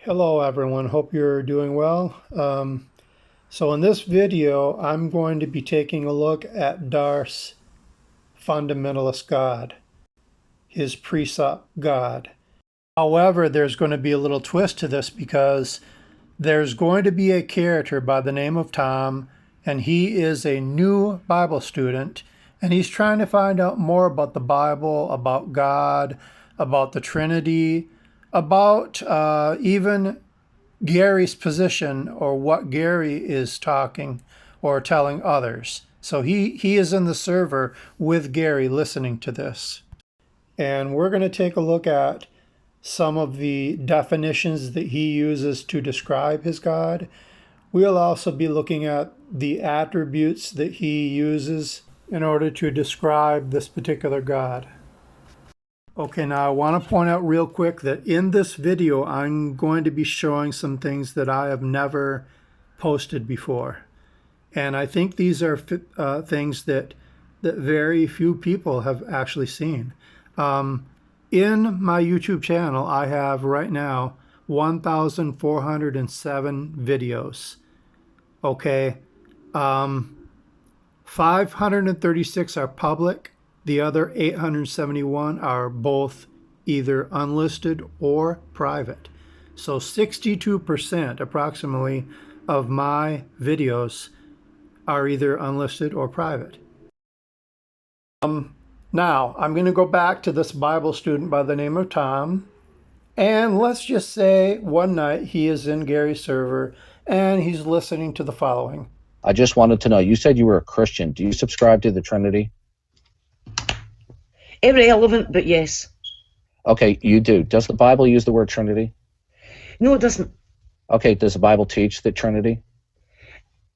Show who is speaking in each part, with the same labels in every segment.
Speaker 1: Hello everyone, hope you're doing well. So in this video, I'm going to be taking a look at Darth's fundamentalist God, his precept God. However, there's going to be a little twist to this because there's going to be a character by the name of Tom, and he is a new Bible student, and he's trying to find out more about the Bible, about God, about the Trinity, about even Gary's position or what Gary is talking or telling others. So he is in the server with Gary listening to this. And we're going to take a look at some of the definitions that he uses to describe his God. We'll also be looking at the attributes that he uses in order to describe this particular God. Okay, now I want to point out real quick that in this video, I'm going to be showing some things that I have never posted before. And I think these are things that very few people have actually seen. In my YouTube channel, I have right now 1,407 videos. Okay, 536 are public. The other 871 are both either unlisted or private. So 62% approximately of my videos are either unlisted or private. Now, I'm going to go back to this Bible student by the name of Tom. And let's just say one night he is in Gary's server and he's listening to the following.
Speaker 2: I just wanted to know, you said you were a Christian. Do you subscribe to the Trinity?
Speaker 3: Irrelevant, but yes.
Speaker 2: Okay, you do. Does the Bible use the word Trinity?
Speaker 3: No, it doesn't.
Speaker 2: Okay, does the Bible teach the Trinity?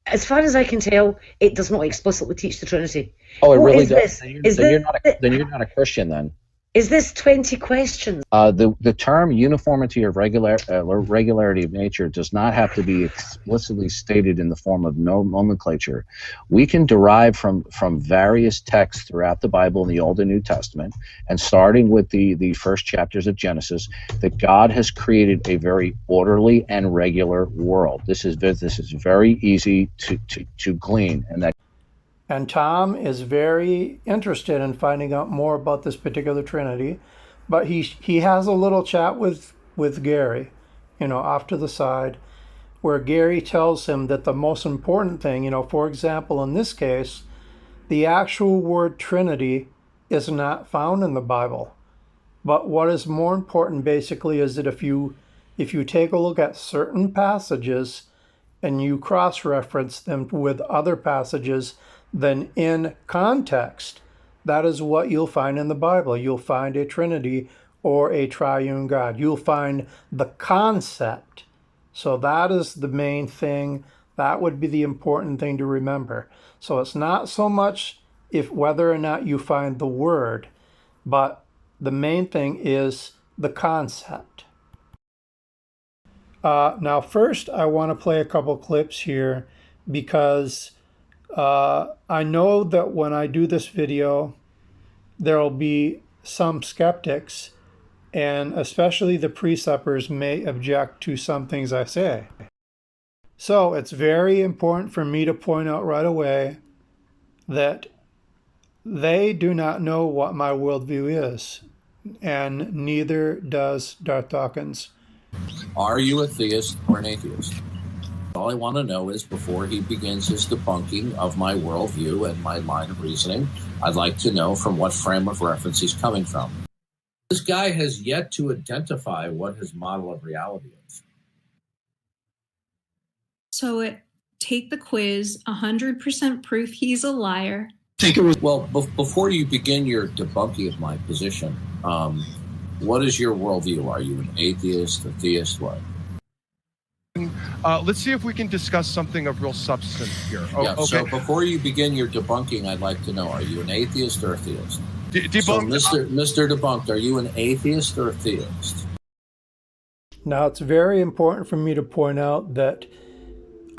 Speaker 3: As far as I can tell, it does not explicitly teach the Trinity.
Speaker 2: Oh, it
Speaker 3: What
Speaker 2: really
Speaker 3: is
Speaker 2: does?
Speaker 3: this?
Speaker 2: Then you're not a Christian then.
Speaker 3: Is this 20 questions?
Speaker 2: The term uniformity or regularity of nature does not have to be explicitly stated in the form of nomenclature. We can derive from various texts throughout the Bible in the Old and New Testament, and starting with the first chapters of Genesis, that God has created a very orderly and regular world. This is very easy to glean, and that.
Speaker 1: And Tom is very interested in finding out more about this particular Trinity, but he has a little chat with Gary, off to the side, where Gary tells him that the most important thing, for example, in this case, the actual word Trinity is not found in the Bible. But what is more important basically is that if you take a look at certain passages and you cross-reference them with other passages, then in context, that is what you'll find in the Bible. You'll find a Trinity or a triune God. You'll find the concept. So that is the main thing. That would be the important thing to remember. So it's not so much whether or not you find the word, but the main thing is the concept. Now first, I want to play a couple clips here because I know that when I do this video, there will be some skeptics, and especially the preceptors may object to some things I say. So it's very important for me to point out right away that they do not know what my worldview is, and neither does Darth Dawkins.
Speaker 4: Are you a theist or an atheist? All I want to know is, before he begins his debunking of my worldview and my line of reasoning, I'd like to know from what frame of reference he's coming from. This guy has yet to identify what his model of reality is.
Speaker 5: So take the quiz, 100% proof he's a liar.
Speaker 4: Well, before you begin your debunking of my position, what is your worldview? Are you an atheist, a theist, what?
Speaker 6: Let's see if we can discuss something of real substance here.
Speaker 4: Yeah,
Speaker 6: okay.
Speaker 4: So before you begin your debunking, I'd like to know, are you an atheist or a theist?
Speaker 6: Debunk.
Speaker 4: So, Mr. Debunked, are you an atheist or a theist?
Speaker 1: Now, it's very important for me to point out that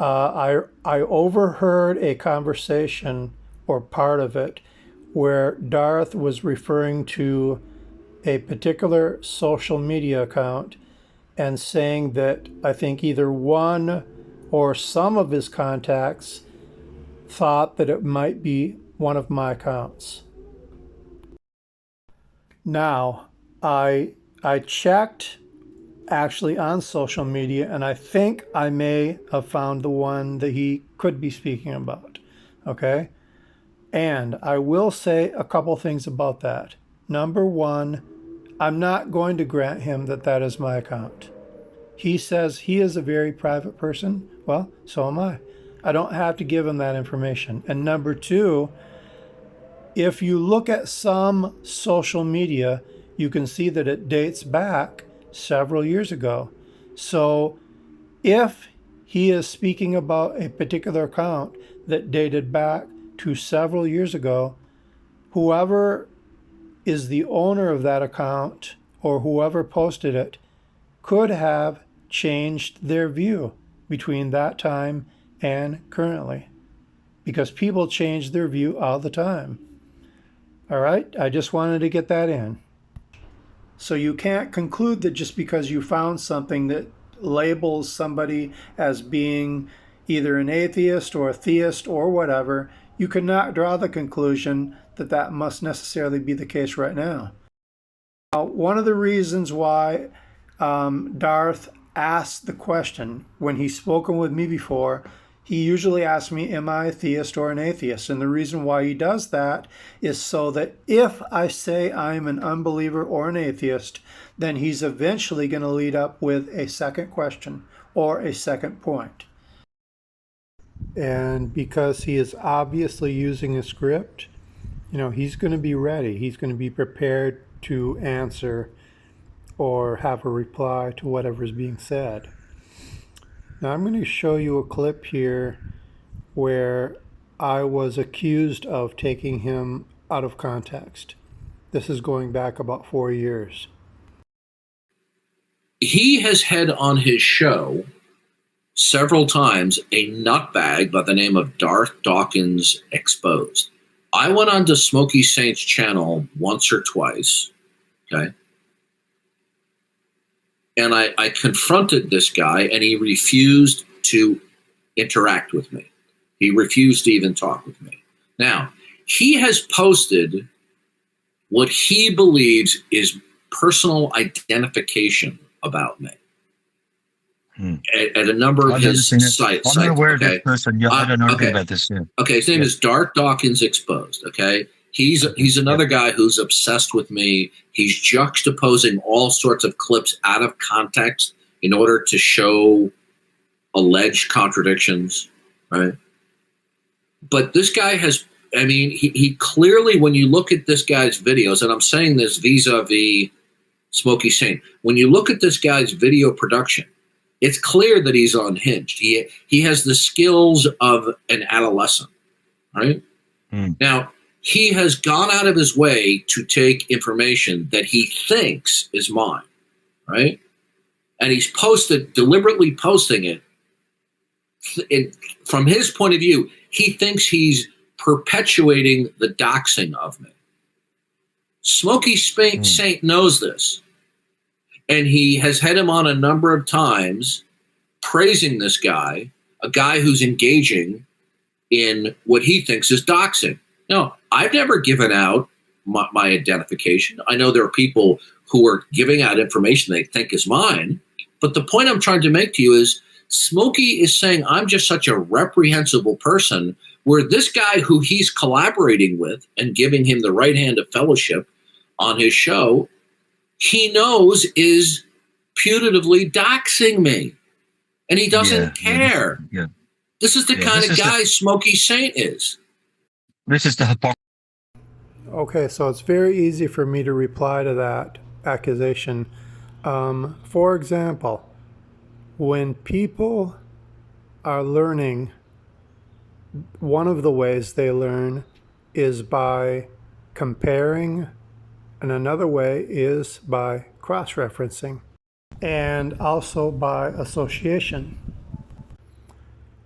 Speaker 1: I overheard a conversation, or part of it, where Darth was referring to a particular social media account and saying that I think either one or some of his contacts thought that it might be one of my accounts. Now, I checked actually on social media, and I think I may have found the one that he could be speaking about, okay? And I will say a couple things about that. Number one, I'm not going to grant him that that is my account. He says he is a very private person. Well, so am I. I don't have to give him that information. And number two, if you look at some social media, you can see that it dates back several years ago. So if he is speaking about a particular account that dated back to several years ago, whoever is the owner of that account or whoever posted it could have changed their view between that time and currently, because people change their view all the time. All right, I just wanted to get that in. So you can't conclude that just because you found something that labels somebody as being either an atheist or a theist or whatever, you cannot draw the conclusion that that must necessarily be the case right now. Now, one of the reasons why Darth asked the question, when he's spoken with me before, he usually asks me, am I a theist or an atheist? And the reason why he does that is so that if I say I'm an unbeliever or an atheist, then he's eventually going to lead up with a second question or a second point. And because he is obviously using a script, you know, he's going to be ready. He's going to be prepared to answer or have a reply to whatever is being said. Now I'm going to show you a clip here where I was accused of taking him out of context. This is going back about 4 years.
Speaker 4: He has had on his show several times a nutbag by the name of Darth Dawkins exposed. I went on to Smoky Saint's channel once or twice, okay? And I confronted this guy, and he refused to interact with me. He refused to even talk with me. Now, he has posted what he believes is personal identification about me at a number of his sites.
Speaker 7: I'm not aware of
Speaker 4: okay?
Speaker 7: this person. Yeah, I don't know anything
Speaker 4: okay.
Speaker 7: about this. Yeah.
Speaker 4: Okay, his name is Darth Dawkins Exposed, okay? He's another guy who's obsessed with me. He's juxtaposing all sorts of clips out of context in order to show alleged contradictions, right? But this guy has, I mean, he clearly, when you look at this guy's videos, and I'm saying this vis-a-vis Smoky Saint, when you look at this guy's video production, it's clear that he's unhinged. He has the skills of an adolescent, right? Now, he has gone out of his way to take information that he thinks is mine, right? And he's deliberately posting it. From his point of view, he thinks he's perpetuating the doxing of me. Smoky Saint knows this. And he has had him on a number of times praising this guy, a guy who's engaging in what he thinks is doxing. Now, I've never given out my identification. I know there are people who are giving out information they think is mine. But the point I'm trying to make to you is Smokey is saying I'm just such a reprehensible person, where this guy who he's collaborating with and giving him the right hand of fellowship on his show, he knows is putatively doxing me. And he doesn't care.
Speaker 7: Yeah.
Speaker 4: This is the kind of guy Smoky Saint is.
Speaker 7: This is the hypocrisy.
Speaker 1: Okay, so it's very easy for me to reply to that accusation. For example, when people are learning, one of the ways they learn is by comparing, and another way is by cross-referencing, and also by association.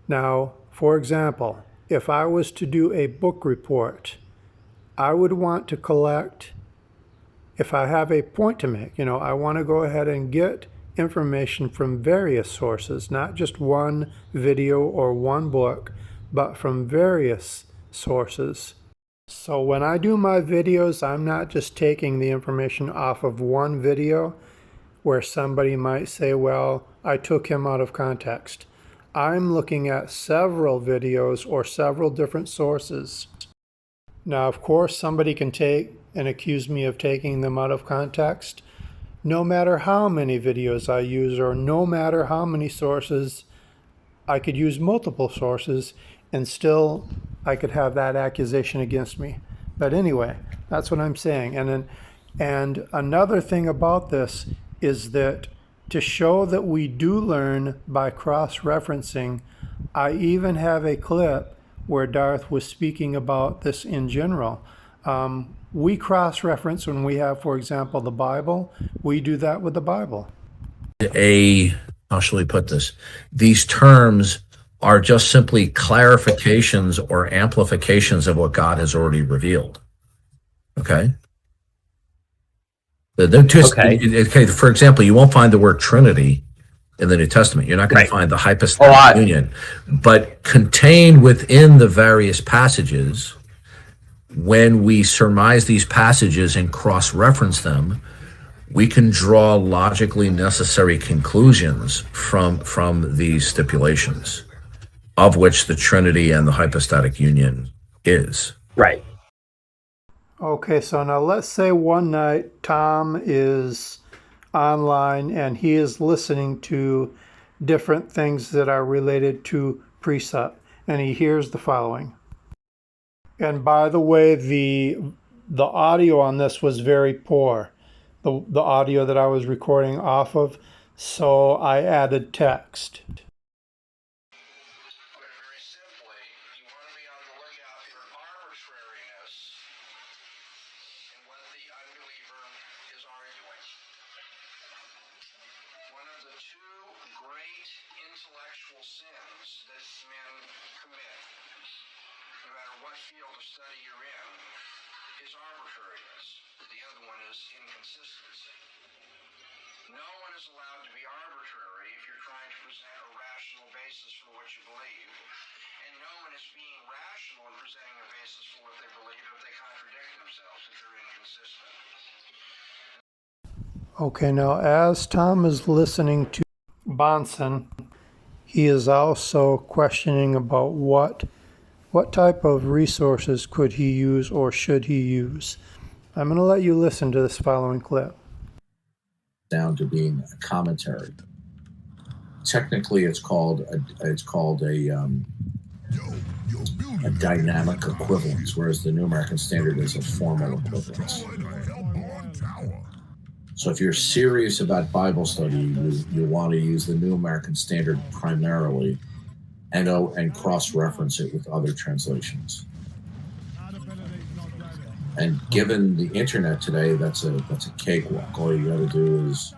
Speaker 1: Now, for example, if I was to do a book report, I would want to collect, if I have a point to make, I want to go ahead and get information from various sources, not just one video or one book, but from various sources. So when I do my videos, I'm not just taking the information off of one video where somebody might say, well, I took him out of context. I'm looking at several videos or several different sources. Now, of course, somebody can take and accuse me of taking them out of context. No matter how many videos I use or no matter how many sources, I could use multiple sources and still I could have that accusation against me. But anyway, that's what I'm saying. And another thing about this is that to show that we do learn by cross-referencing, I even have a clip where Darth was speaking about this in general. We cross-reference when we have, for example, the Bible. We do that with the Bible.
Speaker 4: How shall we put this? These terms are just simply clarifications or amplifications of what God has already revealed. Okay? Okay. For example, you won't find the word Trinity in the New Testament. You're not going to find the hypostatic union. But contained within the various passages, when we surmise these passages and cross-reference them, we can draw logically necessary conclusions from these stipulations, of which the Trinity and the hypostatic union is.
Speaker 8: Right.
Speaker 1: Okay, so now let's say one night Tom is online and he is listening to different things that are related to precept, and he hears the following. And by the way, the audio on this was very poor, the audio that I was recording off of, so I added text. Okay, now as Tom is listening to Bahnsen, he is also questioning about what type of resources could he use or should he use. I'm going to let you listen to this following clip.
Speaker 4: Down to being a commentary. Technically, it's called a dynamic equivalence, whereas the New American Standard is a formal equivalence. So if you're serious about Bible study, you want to use the New American Standard primarily, and cross-reference it with other translations. And given the internet today, that's a cakewalk. All you got to do is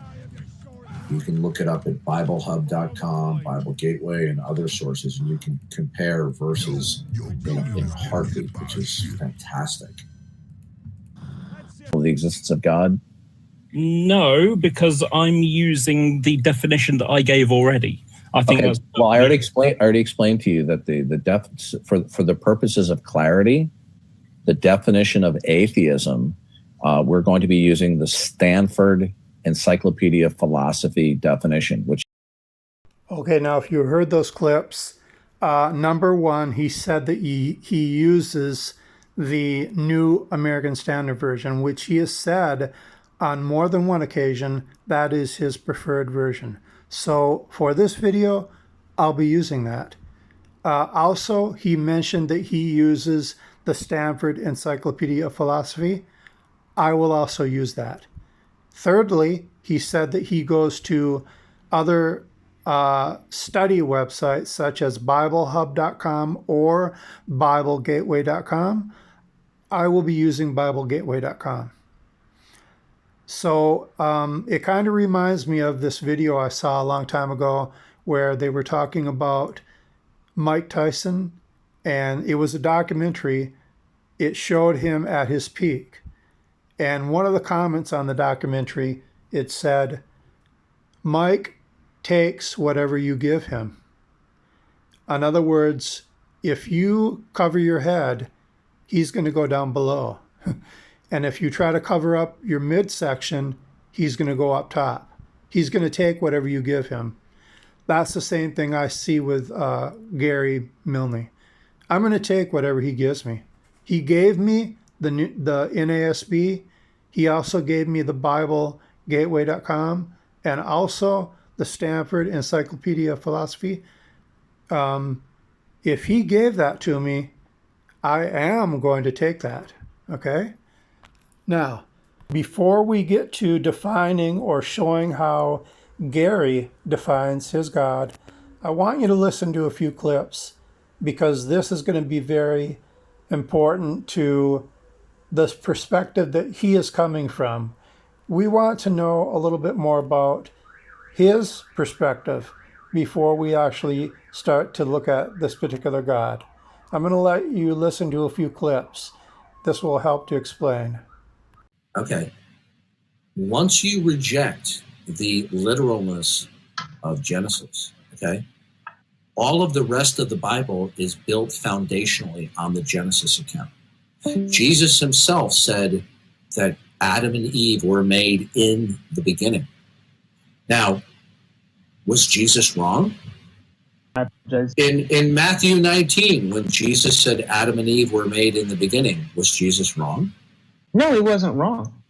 Speaker 4: you can look it up at BibleHub.com, Bible Gateway, and other sources, and you can compare verses in a heartbeat, which is fantastic.
Speaker 2: The existence of God.
Speaker 9: No, because I'm using the definition that I gave already. I think.
Speaker 2: Okay. Well, I already explained to you that for the purposes of clarity, the definition of atheism, we're going to be using the Stanford Encyclopedia of Philosophy definition, which.
Speaker 1: Okay, now if you heard those clips, number one, he said that he uses the New American Standard Version, which he has said on more than one occasion that is his preferred version. So for this video, I'll be using that. Also, he mentioned that he uses the Stanford Encyclopedia of Philosophy. I will also use that. Thirdly, he said that he goes to other study websites such as BibleHub.com or BibleGateway.com. I will be using BibleGateway.com. So it kind of reminds me of this video I saw a long time ago where they were talking about Mike Tyson, and it was a documentary. It showed him at his peak. And one of the comments on the documentary, it said, Mike takes whatever you give him. In other words, if you cover your head, he's going to go down below. And if you try to cover up your midsection, he's going to go up top. He's going to take whatever you give him. That's the same thing I see with Gary Milne. I'm going to take whatever he gives me. He gave me the NASB. He also gave me the Bible, gateway.com, and also the Stanford Encyclopedia of Philosophy. If he gave that to me, I am going to take that, okay? Now, before we get to defining or showing how Gary defines his God, I want you to listen to a few clips because this is going to be very important to the perspective that he is coming from. We want to know a little bit more about his perspective before we actually start to look at this particular God. I'm going to let you listen to a few clips. This will help to explain.
Speaker 4: Okay. Once you reject the literalness of Genesis, okay, all of the rest of the Bible is built foundationally on the Genesis account. Jesus himself said that Adam and Eve were made in the beginning. Now, was Jesus wrong? In Matthew 19, when Jesus said Adam and Eve were made in the beginning, was Jesus wrong?
Speaker 8: No, he wasn't wrong.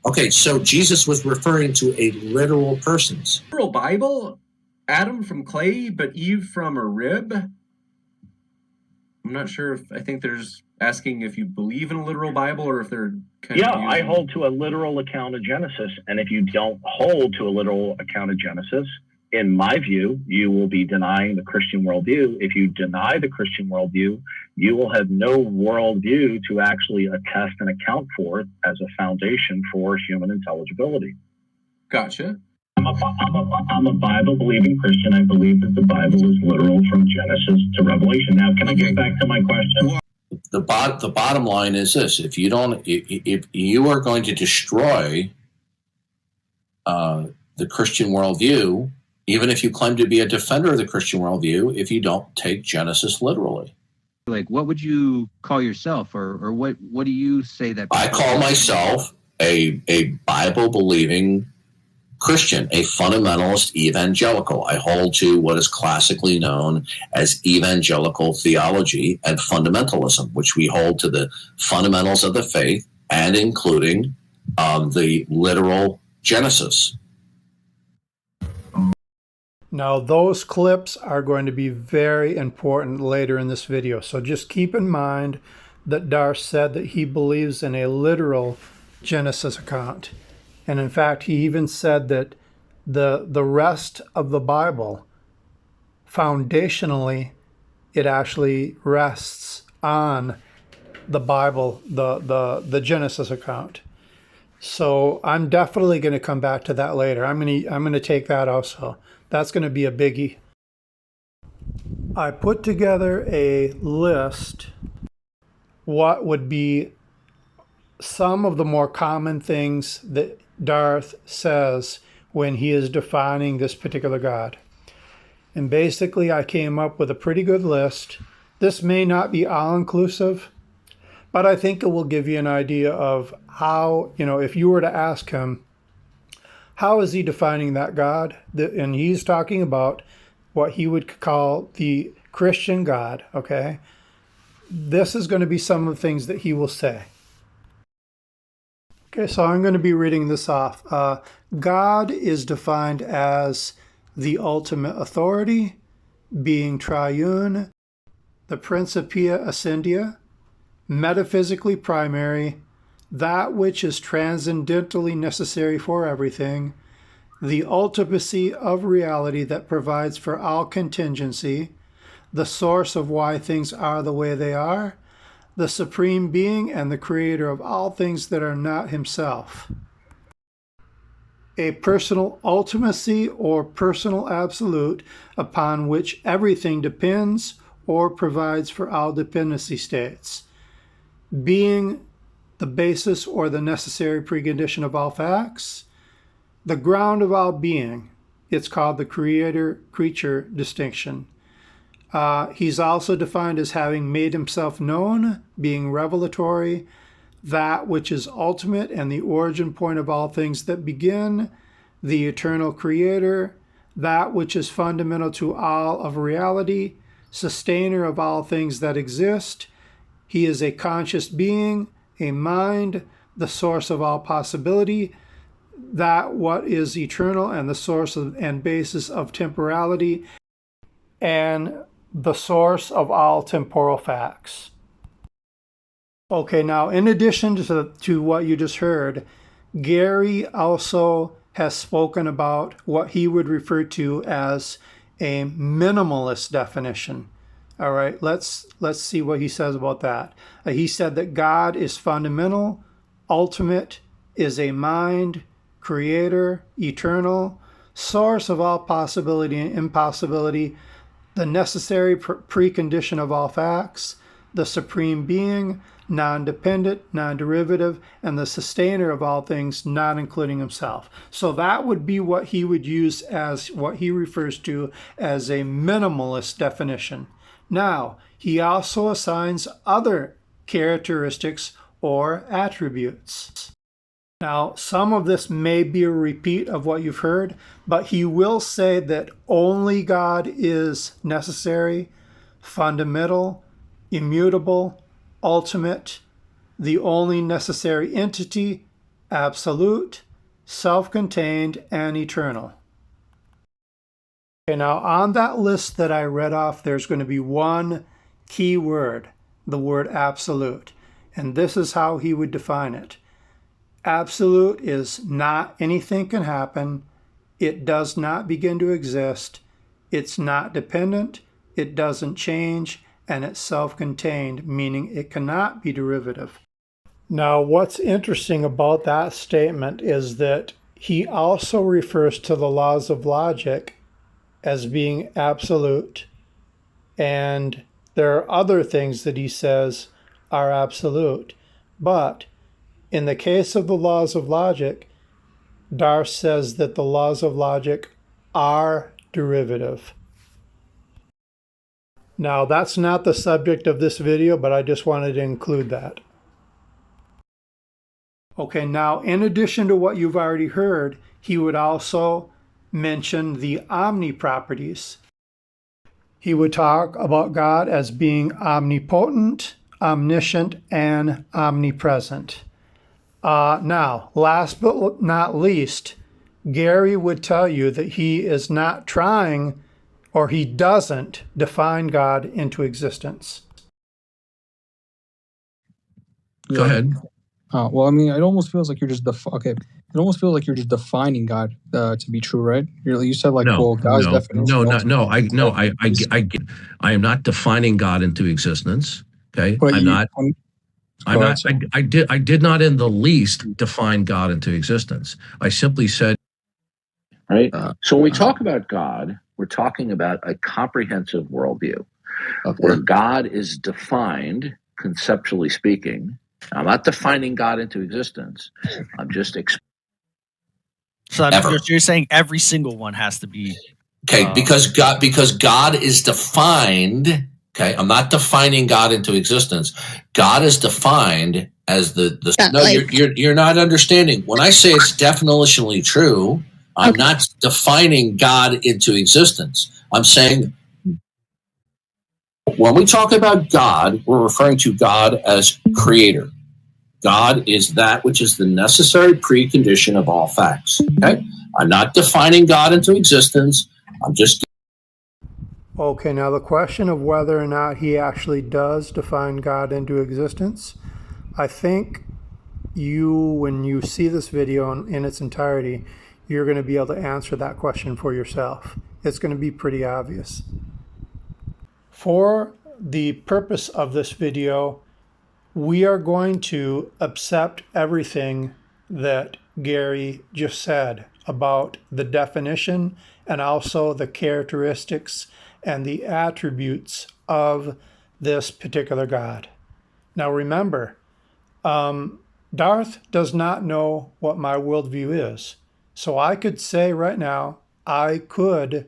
Speaker 4: Okay, so Jesus was referring to a literal persons.
Speaker 10: Literal Bible, Adam from clay, but Eve from a rib. I'm not sure if I think there's asking if you believe in a literal Bible or if they're kind of
Speaker 11: I hold to a literal account of Genesis, and if you don't hold to a literal account of Genesis, in my view, you will be denying the Christian worldview. If you deny the Christian worldview, you will have no worldview to actually attest and account for as a foundation for human intelligibility.
Speaker 10: Gotcha.
Speaker 11: I'm a Bible-believing Christian. I believe that the Bible is literal from Genesis to Revelation. Now, can I get back to my question?
Speaker 4: The bottom line is this: if you are going to destroy the Christian worldview, even if you claim to be a defender of the Christian worldview, if you don't take Genesis literally.
Speaker 12: Like, what would you call yourself, or what do you say that?
Speaker 4: I call myself a Bible-believing Christian, a fundamentalist evangelical. I hold to what is classically known as evangelical theology and fundamentalism, which we hold to the fundamentals of the faith and including the literal Genesis.
Speaker 1: Now, those clips are going to be very important later in this video. So just keep in mind that Darth said that he believes in a literal Genesis account. And in fact, he even said that the rest of the Bible, foundationally, it actually rests on the Bible, the Genesis account. So I'm definitely going to come back to that later. I'm going to take that also. That's going to be a biggie. I put together a list, what would be some of the more common things that Darth says when he is defining this particular God. And basically I came up with a pretty good list. This may not be all-inclusive, but I think it will give you an idea of how, if you were to ask him, how is he defining that God? And he's talking about what he would call the Christian God, okay? This is going to be some of the things that he will say. Okay, so I'm going to be reading this off. God is defined as the ultimate authority, being triune, the Principia Ascendia, metaphysically primary, that which is transcendentally necessary for everything, the ultimacy of reality that provides for all contingency, the source of why things are the way they are, the supreme being and the creator of all things that are not himself. A personal ultimacy or personal absolute upon which everything depends or provides for all dependency states. Being the basis or the necessary precondition of all facts. the ground of all being. It's called the creator-creature distinction. He's also defined as having made himself known, being revelatory, that which is ultimate and the origin point of all things that begin, the eternal creator, that which is fundamental to all of reality, sustainer of all things that exist. He is a conscious being, a mind, the source of all possibility, that what is eternal and the source of, and basis of temporality, and the source of all temporal facts. Okay, now in addition to what you just heard, Gary also has spoken about what he would refer to as a minimalist definition. All right, let's see what he says about that. He said that God is fundamental, ultimate, is a mind, creator, eternal, source of all possibility and impossibility, the necessary precondition of all facts, the supreme being, non-dependent, non-derivative, and the sustainer of all things, not including himself. So that would be what he would use as what he refers to as a minimalist definition. Now, he also assigns other characteristics or attributes. Now, some of this may be a repeat of what you've heard, but he will say that only God is necessary, fundamental, immutable, ultimate, the only necessary entity, absolute, self-contained, and eternal. Okay, now on that list that I read off, there's going to be one key word, the word absolute. And this is how he would define it. Absolute is not anything can happen. It does not begin to exist. It's not dependent. It doesn't change. And it's self-contained, meaning it cannot be derivative. Now, what's interesting about that statement is that he also refers to the laws of logic as being absolute, and there are other things that he says are absolute. But in the case of the laws of logic, Darth says that the laws of logic are derivative. Now, that's not the subject of this video, but I just wanted to include that. Okay, now in addition to what you've already heard, he would also mention the omni properties. He would talk about God as being omnipotent, omniscient, and omnipresent. Now, last but not least, Gary would tell you that he is not trying, or he doesn't define God into existence.
Speaker 13: Go ahead. Well, I mean, it almost feels like you're just It almost feels like you're just defining God to be true, right? You said like, well, God's definition.
Speaker 4: I am not defining God into existence. Okay,
Speaker 13: But
Speaker 4: I did not in the least define God into existence. I simply said,
Speaker 2: right? So when we talk about God, we're talking about a comprehensive worldview, where God is defined, conceptually speaking. I'm not defining God into existence. I'm just
Speaker 14: So you're saying every single one has to be
Speaker 4: because God is defined. Okay, I'm not defining God into existence. God is defined as you're not understanding. When I say it's definitionally true, I'm not defining God into existence. I'm saying when we talk about God, we're referring to God as creator. God is that which is the necessary precondition of all facts. Okay? I'm not defining God into existence. I'm just...
Speaker 1: Okay, now the question of whether or not he actually does define God into existence, I think when you see this video in its entirety, you're going to be able to answer that question for yourself. It's going to be pretty obvious. For the purpose of this video, we are going to accept everything that Gary just said about the definition and also the characteristics and the attributes of this particular God. Now remember, Darth does not know what my worldview is. So I could say right now, I could,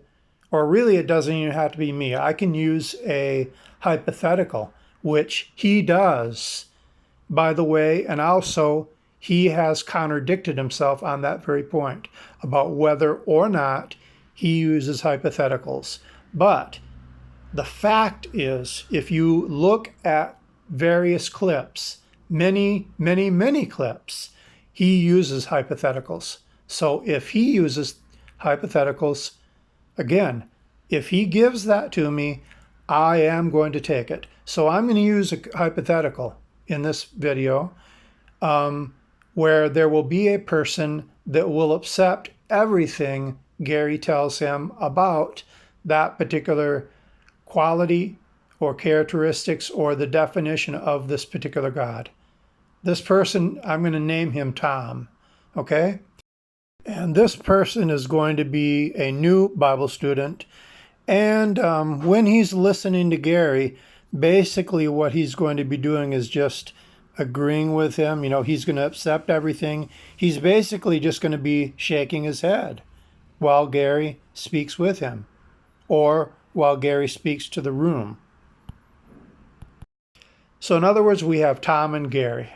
Speaker 1: or really it doesn't even have to be me. I can use a hypothetical, which he does, by the way, and also he has contradicted himself on that very point about whether or not he uses hypotheticals. But the fact is, if you look at various clips, many clips, he uses hypotheticals. So if he uses hypotheticals, again, if he gives that to me, I am going to take it. So I'm going to use a hypothetical in this video where there will be a person that will accept everything Gary tells him about that particular quality or characteristics or the definition of this particular God. This person, I'm going to name him Tom, okay? And this person is going to be a new Bible student. And when he's listening to Gary, basically what he's going to be doing is just agreeing with him. You know, he's going to accept everything. He's basically just going to be shaking his head while Gary speaks with him, or while Gary speaks to the room. So in other words, we have Tom and Gary.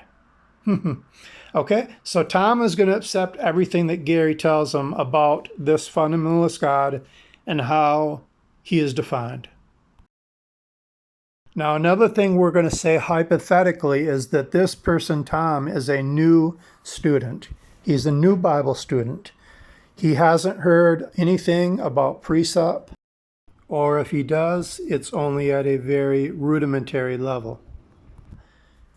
Speaker 1: Okay, so Tom is going to accept everything that Gary tells him about this fundamentalist God and how he is defined. Now, another thing we're going to say hypothetically is that this person, Tom, is a new student. He's a new Bible student. He hasn't heard anything about precept, or if he does, it's only at a very rudimentary level.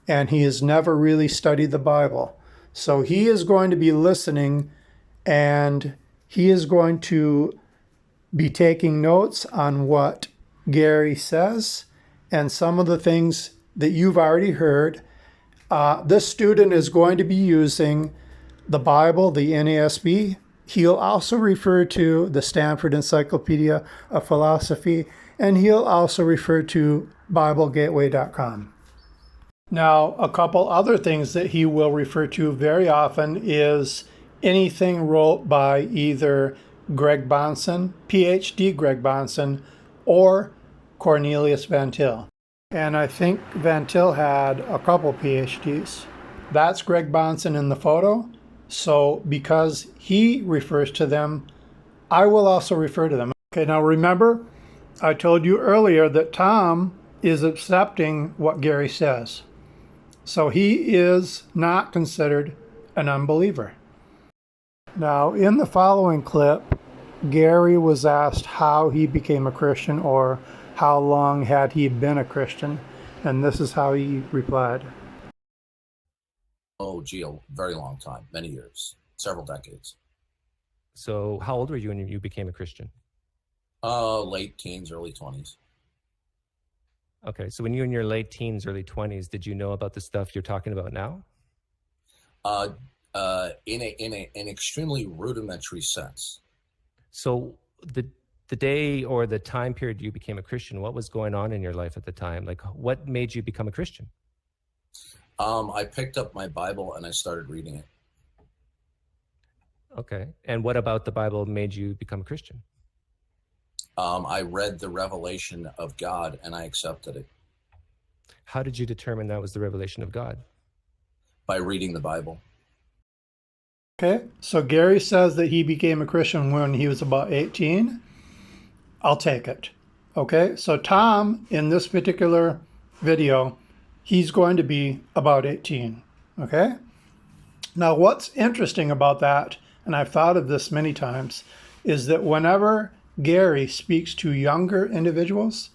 Speaker 1: And he has never really studied the Bible. So he is going to be listening, and he is going to be taking notes on what Gary says and some of the things that you've already heard. This student is going to be using the Bible, the NASB. He'll also refer to the Stanford Encyclopedia of Philosophy, and he'll also refer to BibleGateway.com. Now, a couple other things that he will refer to very often is anything wrote by either Greg Bahnsen, PhD Greg Bahnsen, or Cornelius Van Til. And I think Van Til had a couple PhDs. That's Greg Bahnsen in the photo. So because he refers to them, I will also refer to them. Okay, now remember, I told you earlier that Tom is accepting what Gary says. So he is not considered an unbeliever. Now, in the following clip, Gary was asked how he became a Christian, or how long had he been a Christian, and this is how he replied.
Speaker 4: Oh, gee, a very long time, many years, several decades.
Speaker 15: So how old were you when you became a Christian?
Speaker 4: Late teens, early 20s.
Speaker 15: Okay, so when you were in your late teens, early 20s, did you know about the stuff you're talking about now?
Speaker 4: In an extremely rudimentary sense.
Speaker 15: So the day or the time period you became a Christian, what was going on in your life at the time? Like, what made you become a Christian?
Speaker 4: I picked up my Bible and I started reading it.
Speaker 15: Okay, and what about the Bible made you become a Christian?
Speaker 4: I read the revelation of God and I accepted it.
Speaker 15: How did you determine that was the revelation of God?
Speaker 4: By reading the Bible.
Speaker 1: Okay, so Gary says that he became a Christian when he was about 18. I'll take it. Okay, so Tom, in this particular video, he's going to be about 18. Okay? Now, what's interesting about that, and I've thought of this many times, is that whenever Gary speaks to younger individuals,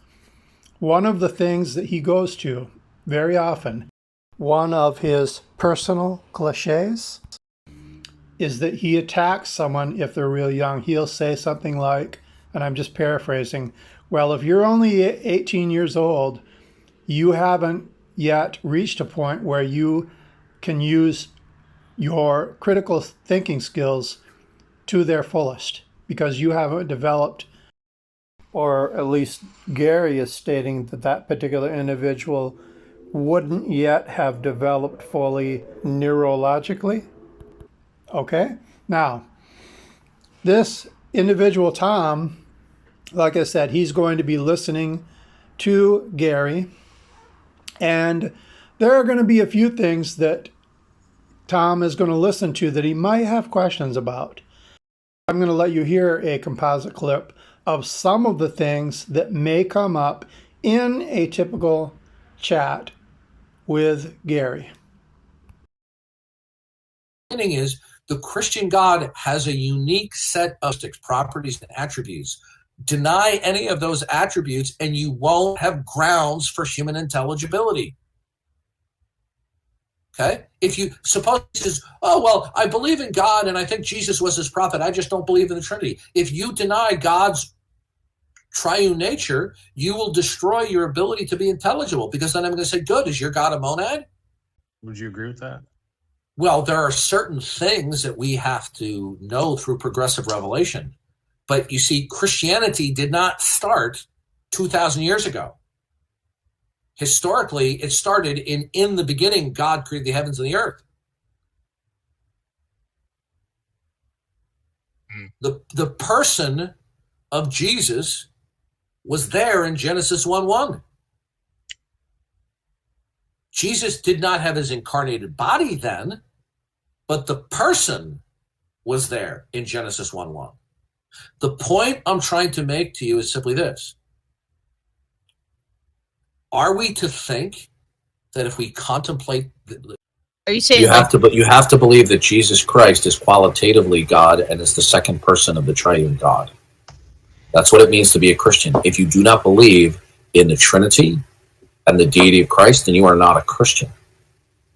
Speaker 1: one of the things that he goes to very often, one of his personal cliches, is that he attacks someone if they're real young. He'll say something like, and I'm just paraphrasing, well, if you're only 18 years old, you haven't yet reached a point where you can use your critical thinking skills to their fullest, because you haven't developed, or at least Gary is stating that that particular individual wouldn't yet have developed fully neurologically. Okay, now, this individual, Tom, like I said, he's going to be listening to Gary. And there are going to be a few things that Tom is going to listen to that he might have questions about. I'm going to let you hear a composite clip of some of the things that may come up in a typical chat with Gary.
Speaker 4: The thing is, the Christian God has a unique set of properties and attributes. Deny any of those attributes and you won't have grounds for human intelligibility. Okay? If you suppose he says, oh, well, I believe in God and I think Jesus was his prophet, I just don't believe in the Trinity. If you deny God's triune nature, you will destroy your ability to be intelligible, because then I'm going to say, good, is your God a monad?
Speaker 16: Would you agree with that?
Speaker 4: Well, there are certain things that we have to know through progressive revelation. But you see, Christianity did not start 2,000 years ago. Historically, it started in the beginning, God created the heavens and the earth. The person of Jesus was there in Genesis 1:1. Jesus did not have his incarnated body then, but the person was there in Genesis 1:1. The point I'm trying to make to you is simply this. Are we to think that if we contemplate...
Speaker 17: Are you saying
Speaker 4: you have to believe that Jesus Christ is qualitatively God and is the second person of the triune God. That's what it means to be a Christian. If you do not believe in the Trinity and the deity of Christ, then you are not a Christian.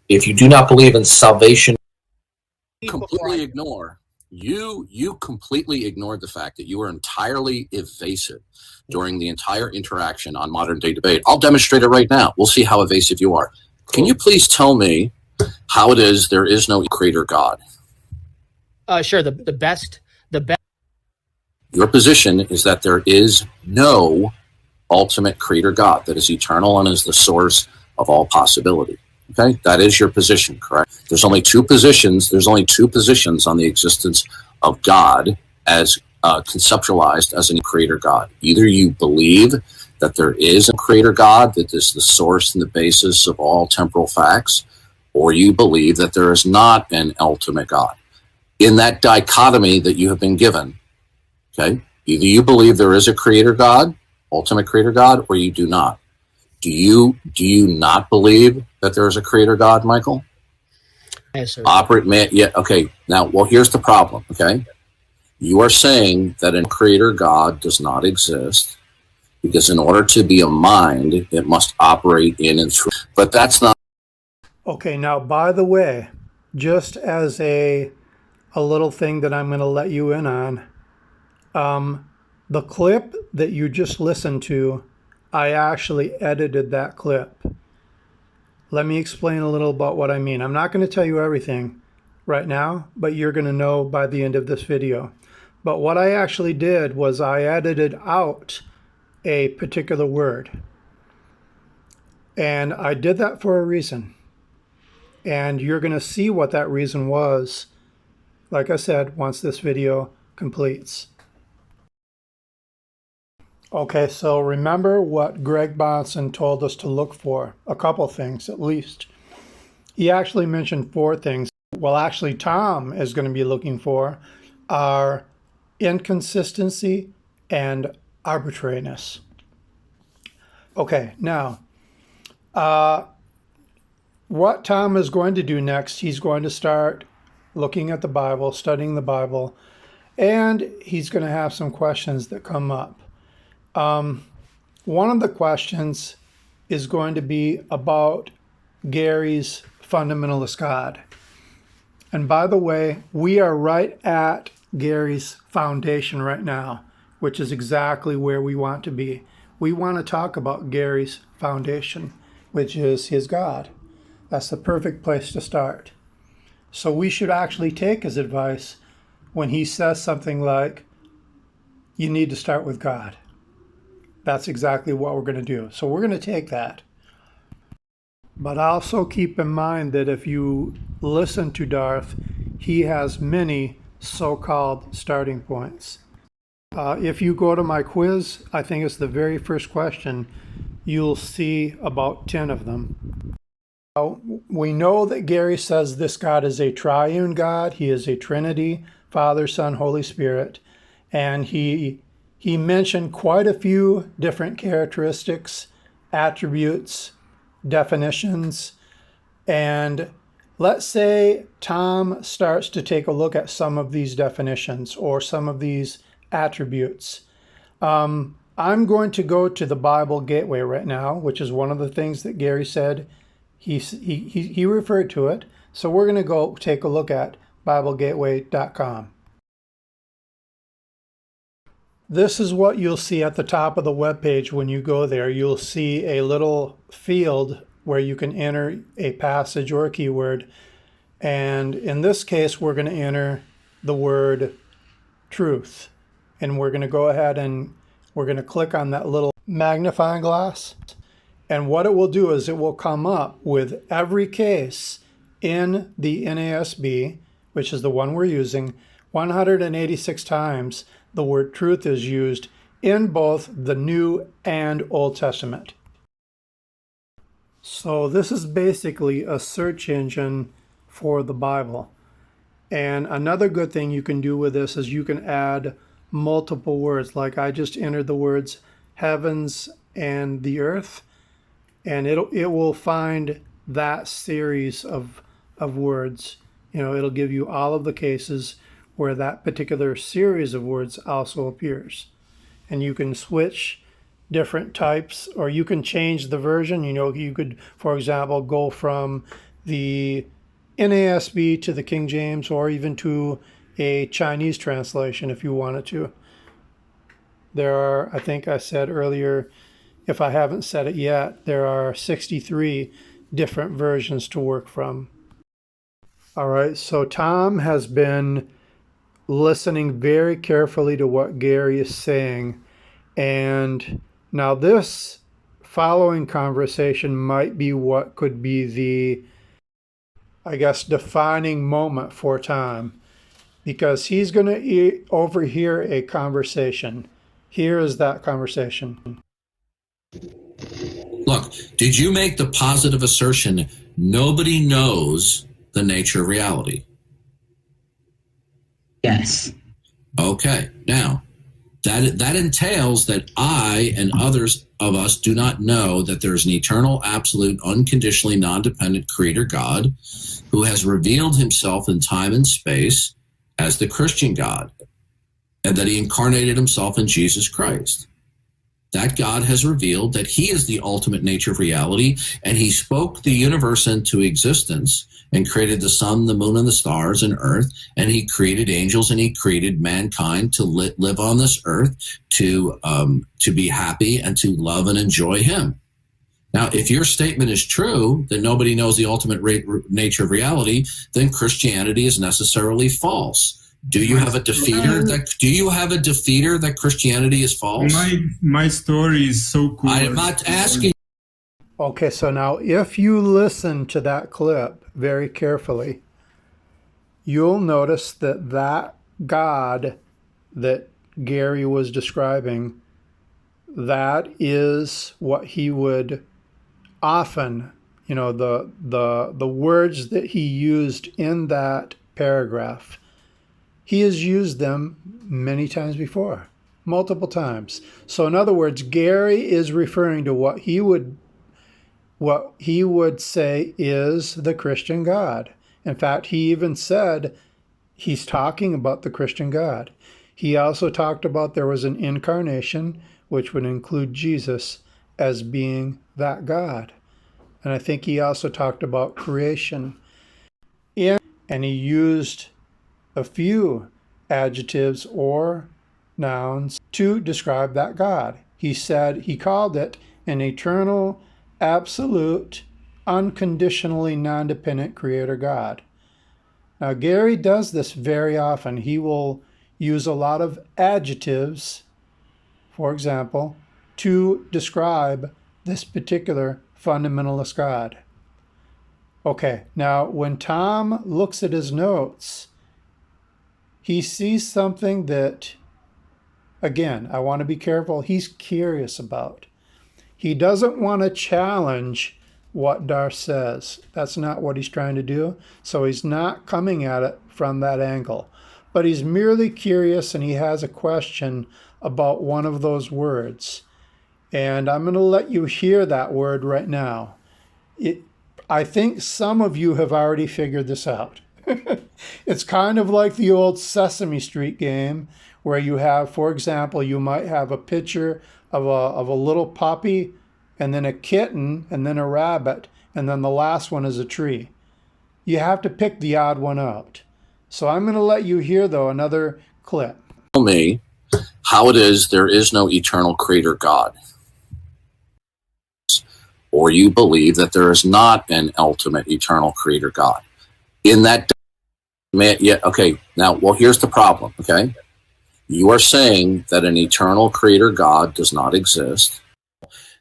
Speaker 4: If you do not believe in salvation, completely ignore. You completely ignored the fact that you were entirely evasive during the entire interaction on modern day debate. I'll demonstrate it right now. We'll see how evasive you are. Can you please tell me how it is there is no creator God?
Speaker 17: Sure. The best.
Speaker 4: Your position is that there is no ultimate creator God that is eternal and is the source of all possibility. Okay, that is your position, correct? There's only two positions. There's only two positions on the existence of God as conceptualized as a creator God. Either you believe that there is a creator God that is the source and the basis of all temporal facts, or you believe that there is not an ultimate God. In that dichotomy that you have been given, okay, either you believe there is a creator God, ultimate creator God, or you do not. Do you not believe that there is a creator God, Michael?
Speaker 17: Yes, sir.
Speaker 4: Okay. Now, well, here's the problem, okay? You are saying that a creator God does not exist because in order to be a mind, it must operate in and through. But that's not.
Speaker 1: Okay, now, by the way, just as a little thing that I'm going to let you in on, the clip that you just listened to, I actually edited that clip. Let me explain a little about what I mean. I'm not going to tell you everything right now, but you're going to know by the end of this video. But what I actually did was I edited out a particular word. And I did that for a reason. And you're going to see what that reason was, like I said, once this video completes. Okay, so remember what Greg Bahnsen told us to look for. A couple things, at least. He actually mentioned 4 things. Well, actually, Tom is going to be looking for are inconsistency and arbitrariness. Okay, now, what Tom is going to do next, he's going to start looking at the Bible, studying the Bible, and he's going to have some questions that come up. One of the questions is going to be about Gary's fundamentalist God. And by the way, we are right at Gary's foundation right now, which is exactly where we want to be. We want to talk about Gary's foundation, which is his God. That's the perfect place to start. So we should actually take his advice when he says something like, you need to start with God. That's exactly what we're going to do. So we're going to take that. But also keep in mind that if you listen to Darth, he has many so-called starting points. If you go to my quiz, I think it's the very first question, you'll see about 10 of them. We know that Gary says this God is a triune God. He is a Trinity, Father, Son, Holy Spirit. And he mentioned quite a few different characteristics, attributes, definitions. And let's say Tom starts to take a look at some of these definitions or some of these attributes. I'm going to go to the Bible Gateway right now, which is one of the things that Gary said. He referred to it. So we're going to go take a look at BibleGateway.com. This is what you'll see at the top of the web page when you go there. You'll see a little field where you can enter a passage or a keyword. And in this case, we're going to enter the word truth. And we're going to go ahead and we're going to click on that little magnifying glass. And what it will do is it will come up with every case in the NASB, which is the one we're using, 186 times the word truth is used in both the New and Old Testament. So this is basically a search engine for the Bible. And another good thing you can do with this is you can add multiple words. Like I just entered the words heavens and the earth, and it will find that series of words. You know, it'll give you all of the cases where that particular series of words also appears. And you can switch different types, or you can change the version. You know, you could, for example, go from the NASB to the King James, or even to a Chinese translation if you wanted to. There are, I think I said earlier, if I haven't said it yet, there are 63 different versions to work from. All right, so Tom has been listening very carefully to what Gary is saying. And now this following conversation might be what could be the, I guess, defining moment for Tom, because he's going to overhear a conversation. Here is that conversation.
Speaker 4: Look, did you make the positive assertion, nobody knows the nature of reality?
Speaker 3: Yes.
Speaker 4: Okay. Now, that entails that I and others of us do not know that there's an eternal, absolute, unconditionally non-dependent creator God who has revealed himself in time and space as the Christian God, and that he incarnated himself in Jesus Christ. That God has revealed that he is the ultimate nature of reality, and he spoke the universe into existence and created the sun, the moon, and the stars and earth, and he created angels, and he created mankind to live on this earth, to be happy and to love and enjoy him. Now, if your statement is true, that nobody knows the ultimate nature of reality, then Christianity is necessarily false. Do you have a defeater that Christianity is false?
Speaker 18: My story is so cool.
Speaker 4: I am not asking.
Speaker 1: Okay, so now if you listen to that clip very carefully, you'll notice that that God that Gary was describing, that is what he would often, you know, the words that he used in that paragraph. He has used them many times before, multiple times. So in other words, Gary is referring to what he would say is the Christian God. In fact, he even said he's talking about the Christian God. He also talked about there was an incarnation, which would include Jesus as being that God. And I think he also talked about creation. And he used a few adjectives or nouns to describe that God. He said he called it an eternal, absolute, unconditionally non-dependent creator God. Now, Gary does this very often. He will use a lot of adjectives, for example, to describe this particular fundamentalist God. Okay, now when Tom looks at his notes, he sees something that, again, I want to be careful, he's curious about. He doesn't want to challenge what Darth says. That's not what he's trying to do. So he's not coming at it from that angle. But he's merely curious and he has a question about one of those words. And I'm going to let you hear that word right now. I think some of you have already figured this out. It's kind of like the old Sesame Street game where you have, for example, you might have a picture of a little puppy and then a kitten and then a rabbit and then the last one is a tree. You have to pick the odd one out. So I'm going to let you hear, though, another clip.
Speaker 4: Tell me how it is there is no eternal creator God. Or you believe that there is not an ultimate eternal creator God. In that, yeah, okay, now, well, here's the problem, okay? You are saying that an eternal creator God does not exist,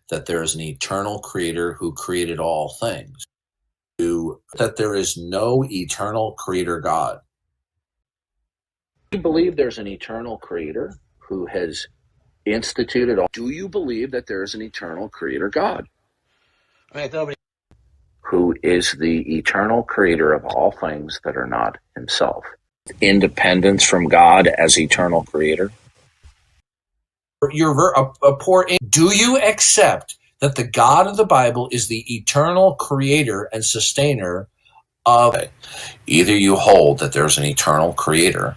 Speaker 4: that there is an eternal creator who created all things, that there is no eternal creator God. Do you believe there's an eternal creator who has instituted all? Do you believe that there is an eternal creator God? Who is the eternal creator of all things that are not himself? Independence from God as eternal creator? You're a poor. Do you accept that the God of the Bible is the eternal creator and sustainer of? Either you hold that there's an eternal creator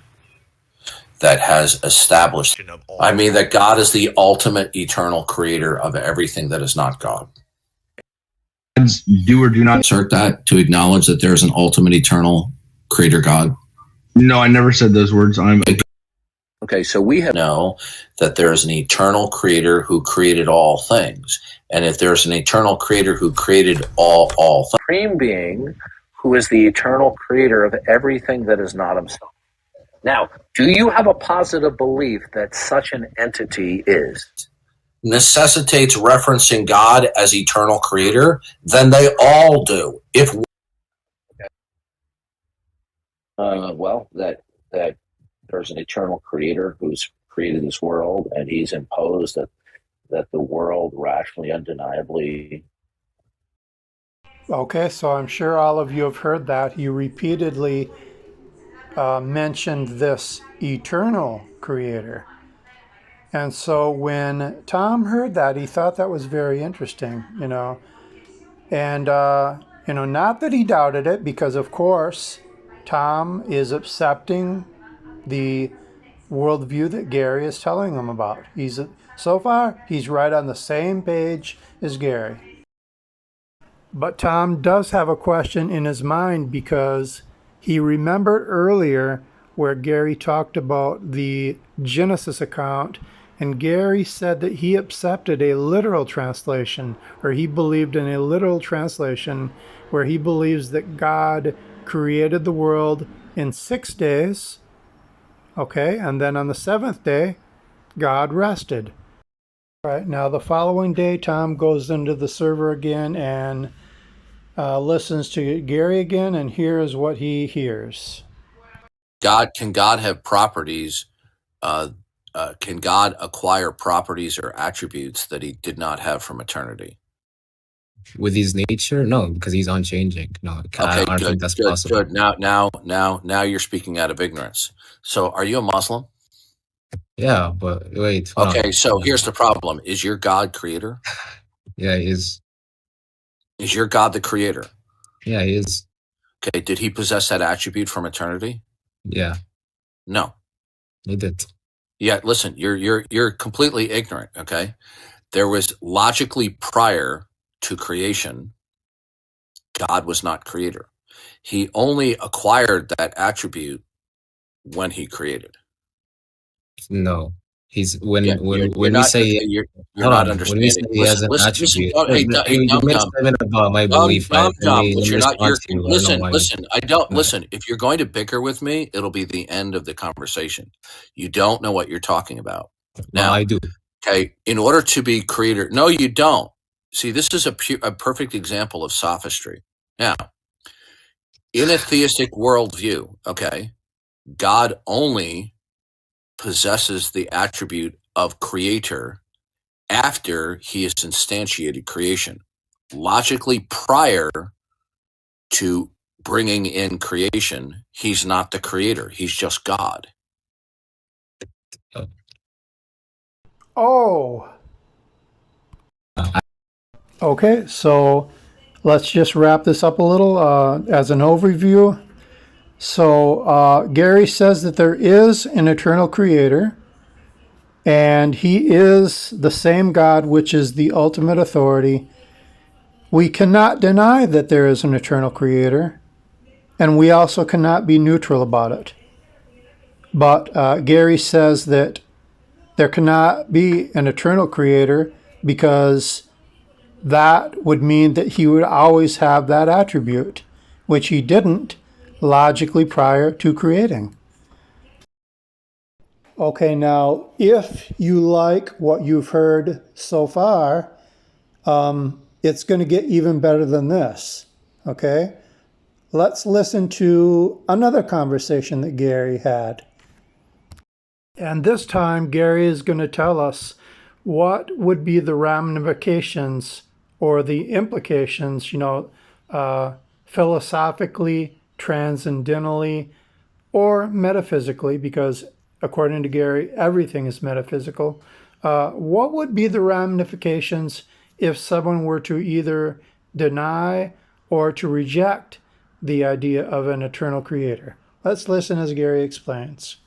Speaker 4: that has established, I mean, that God is the ultimate eternal creator of everything that is not God.
Speaker 12: Do or do not
Speaker 4: assert that, to acknowledge that there's an ultimate eternal creator God?
Speaker 12: No, I never said those words.
Speaker 4: Okay, so we know that there is an eternal creator who created all things. And if there's an eternal creator who created all things, supreme being who is the eternal creator of everything that is not himself. Now, do you have a positive belief that such an entity necessitates referencing God as eternal creator? Then they all do. If well, that there's an eternal creator who's created this world, and he's imposed that the world rationally, undeniably.
Speaker 1: Okay, so I'm sure all of you have heard that. He repeatedly mentioned this eternal creator. And so when Tom heard that, he thought that was very interesting, you know. And, not that he doubted it, because of course, Tom is accepting the worldview that Gary is telling him about. So far, he's right on the same page as Gary. But Tom does have a question in his mind because he remembered earlier where Gary talked about the Genesis account, and Gary said that he accepted a literal translation, or he believed in a literal translation where he believes that God created the world in 6 days, okay, and then on the seventh day, God rested. All right, now the following day, Tom goes into the server again and listens to Gary again, and here's what he hears.
Speaker 4: Can God have properties? Can God acquire properties or attributes that he did not have from eternity?
Speaker 19: With his nature? No, because he's unchanging. No, I don't think that's possible.
Speaker 4: Good. Now you're speaking out of ignorance. So are you a Muslim?
Speaker 19: Yeah, but wait.
Speaker 4: Okay, so here's the problem. Is your God creator?
Speaker 19: Yeah, he is.
Speaker 4: Is your God the creator?
Speaker 19: Yeah, he is.
Speaker 4: Okay, did he possess that attribute from eternity?
Speaker 19: Yeah.
Speaker 4: No.
Speaker 19: He did.
Speaker 4: Yeah, listen, you're completely ignorant, okay? There was logically prior to creation, God was not creator. He only acquired that attribute when he created.
Speaker 19: No. He's when
Speaker 4: you're
Speaker 19: we
Speaker 4: not,
Speaker 19: say
Speaker 4: you're not understanding.
Speaker 19: when we say he has an attribute,
Speaker 4: You
Speaker 19: made a statement about my belief.
Speaker 4: Listen. If you're going to bicker with me, it'll be the end of the conversation. You don't know what you're talking about. Now,
Speaker 19: I do.
Speaker 4: Okay, in order to be creator, no, you don't. See, this is a perfect example of sophistry. Now, in a theistic worldview, okay, God only possesses the attribute of creator after he has instantiated creation. Logically, prior to bringing in creation, he's not the creator. He's just God.
Speaker 1: Oh. Okay, so let's just wrap this up a little as an overview. So Gary says that there is an eternal creator, and he is the same God, which is the ultimate authority. We cannot deny that there is an eternal creator, and we also cannot be neutral about it. But Gary says that there cannot be an eternal creator because that would mean that he would always have that attribute, which he didn't logically prior to creating. Okay, now, if you like what you've heard so far, it's going to get even better than this, okay? Let's listen to another conversation that Gary had. And this time, Gary is going to tell us what would be the ramifications or the implications, philosophically, transcendentally, or metaphysically, because according to Gary, everything is metaphysical. What would be the ramifications if someone were to either deny or to reject the idea of an eternal creator? Let's listen as Gary explains.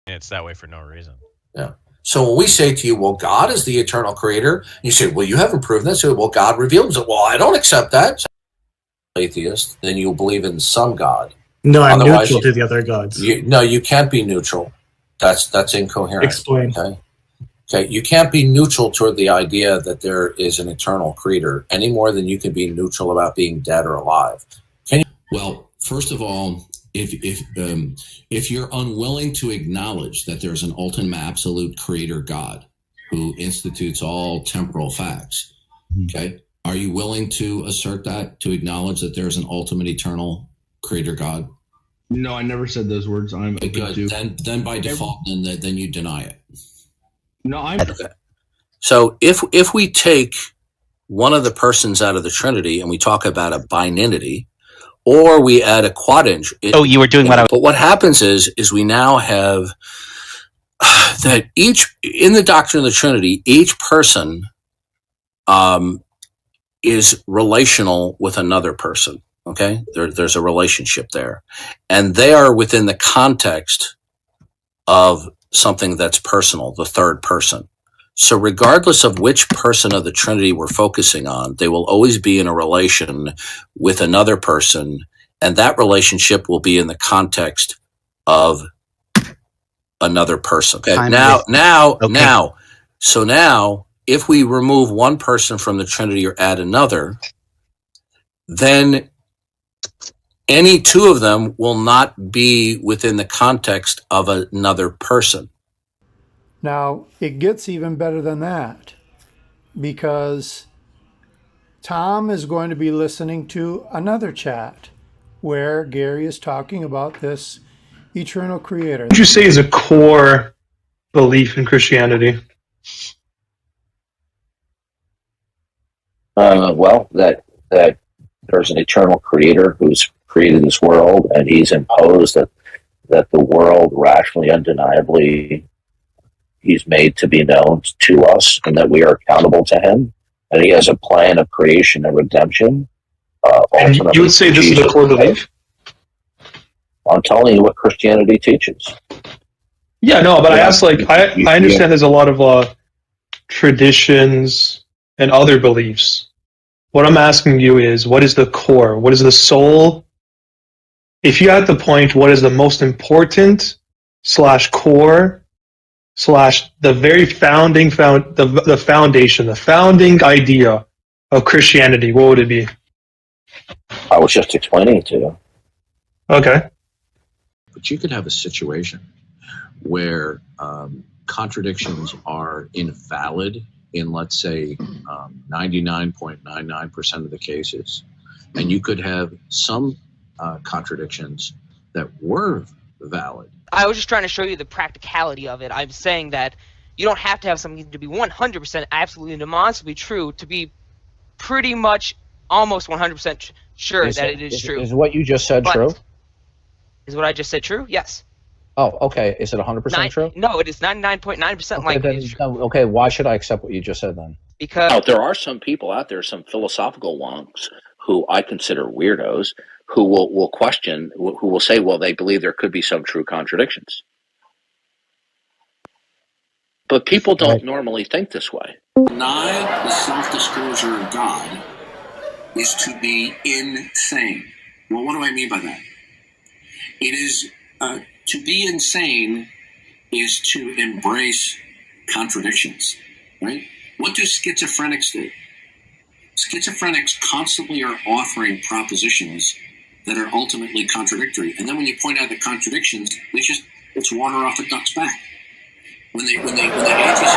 Speaker 20: It's that way for no reason.
Speaker 4: Yeah. So when we say to you, well, God is the eternal creator, you say, well, you haven't proven that. So, well, God revealed himself. Well, I don't accept that. So, atheist, then you'll believe in some God.
Speaker 21: No, I'm neutral to the other gods.
Speaker 4: No, you can't be neutral. That's incoherent.
Speaker 21: Explain.
Speaker 4: Okay. You can't be neutral toward the idea that there is an eternal creator any more than you can be neutral about being dead or alive. Can you?
Speaker 22: Well, first of all, if you're unwilling to acknowledge that there's an ultimate absolute creator God who institutes all temporal facts, okay, are you willing to assert that, to acknowledge that there's an ultimate eternal creator God?
Speaker 12: No, I never said those words. I'm
Speaker 22: good. Then by default, then you deny it.
Speaker 12: No, I'm.
Speaker 4: Okay. So if we take one of the persons out of the Trinity and we talk about a binity, or we add a quading.
Speaker 14: Oh, you were doing what I was.
Speaker 4: But what happens is we now have that each, in the doctrine of the Trinity, each person is relational with another person. Okay? There's a relationship there. And they are within the context of something that's personal, the third person. So regardless of which person of the Trinity we're focusing on, they will always be in a relation with another person, and that relationship will be in the context of another person. Okay. Now, if we remove one person from the Trinity or add another, then any two of them will not be within the context of another person.
Speaker 1: Now, it gets even better than that, because Tom is going to be listening to another chat where Gary is talking about this eternal creator.
Speaker 21: What would you say is a core belief in Christianity?
Speaker 2: Well, that there's an eternal creator who's created this world, and he's imposed that the world rationally, undeniably, he's made to be known to us, and that we are accountable to him. And he has a plan of creation and redemption.
Speaker 21: And you would say this is a core belief?
Speaker 2: I'm telling you what Christianity teaches.
Speaker 21: Yeah, no, but I asked, I understand there's a lot of traditions and other beliefs. What I'm asking you is, what is the core? What is the soul? If you had to point, what is the most important / core / the very founding the foundation, the founding idea of Christianity, what would it be?
Speaker 2: I was just explaining it to you.
Speaker 21: Okay.
Speaker 22: But you could have a situation where contradictions are invalid in, let's say, 99.99% of the cases. And you could have some contradictions
Speaker 2: that were valid.
Speaker 5: I was just trying to show you the practicality of it. I'm saying that you don't have to have something to be 100% absolutely demonstrably true to be pretty much almost 100% sure that it is true.
Speaker 2: Is what you just said true?
Speaker 5: Is what I just said true? Yes.
Speaker 2: Oh, okay. Is it 100% true?
Speaker 5: No, it is 99.9% likely it's true.
Speaker 2: Okay, why should I accept what you just said then?
Speaker 5: Because
Speaker 20: there are some people out there, some philosophical wonks who I consider weirdos, who will question, who will say, well, they believe there could be some true contradictions. But people don't normally think this way.
Speaker 4: Deny the self-disclosure of God is to be insane. Well, what do I mean by that? It is, to be insane is to embrace contradictions, right? What do schizophrenics do? Schizophrenics constantly are offering propositions that are ultimately contradictory. And then when you point out the contradictions, it's water off a duck's back. When the anti-Semites